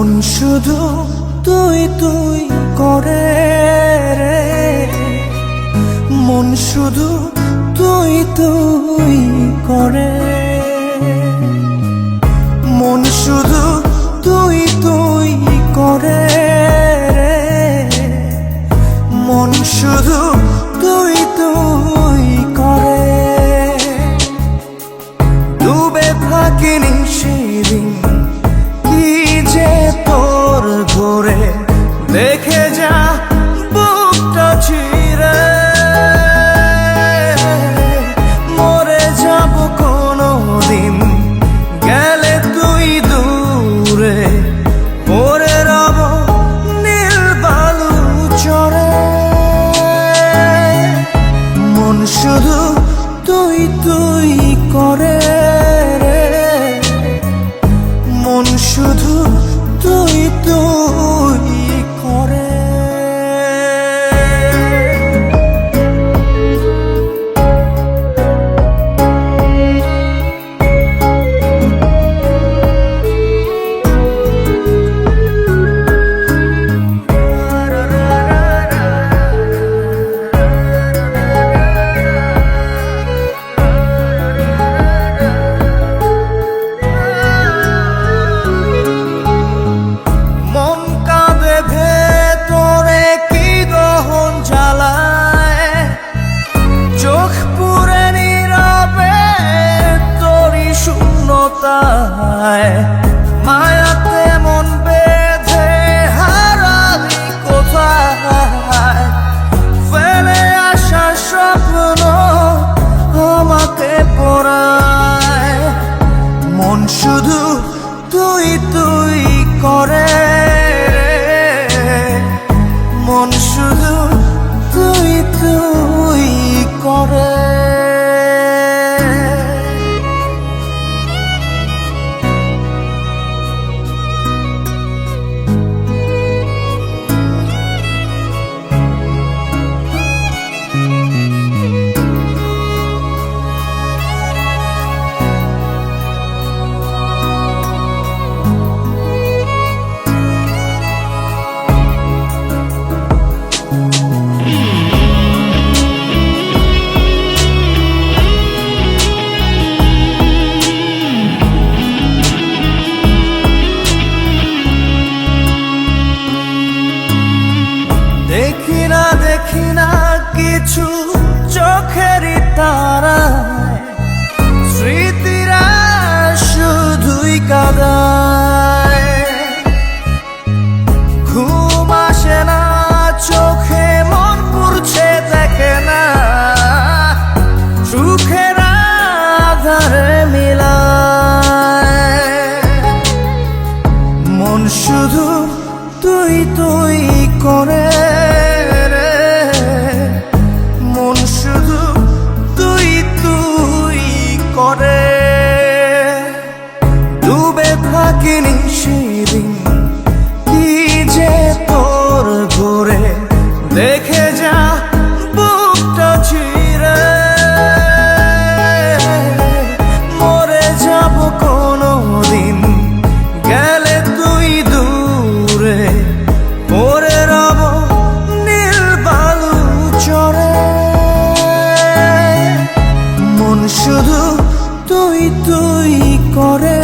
মন শুধু তুই তুই করে রে, মন শুধু তুই তুই করে, মন শুধু তুই তুই করে রে, মন শুধু তুই তুই করে। ডুবে থাকিনি সেদিন কি যে তোর ঘরে, দেখে যা বুকটা চিরে, মরে যাব কোনো দিন গেলে তুই দূরে, পরে রব নীল বালু চরে। মন শুধু তুই তুই করে রে, মন শুধু তুই তুই করে। মায়াতে মন বেঁধে হারালি কোথায়, ফেলে আসা স্বপ্ন আমাকে পড়ায়। মন শুধু তুই তুই করে রে, মন শুধু তুই তুই করে। দেখি না কিছু চোখেরই তারায়, স্মৃতিরা শুধুই কাঁদায়। ঘুম আসে না চোখে, মন পুড়ছে দেখে না, সুখের আধারে মিলায়। মন শুধু তুই তুই করে, মন শুধু তুই তুই করে। ডুবে থাকিনি সেদিন কি যে তোর ঘরে, দেখে যা বুকটা চিরে, মরে যাব কোনো দিন গেলে তুই দূরে, পরে রব নীল বালু চরে। মন শুধু তুই তুই করে।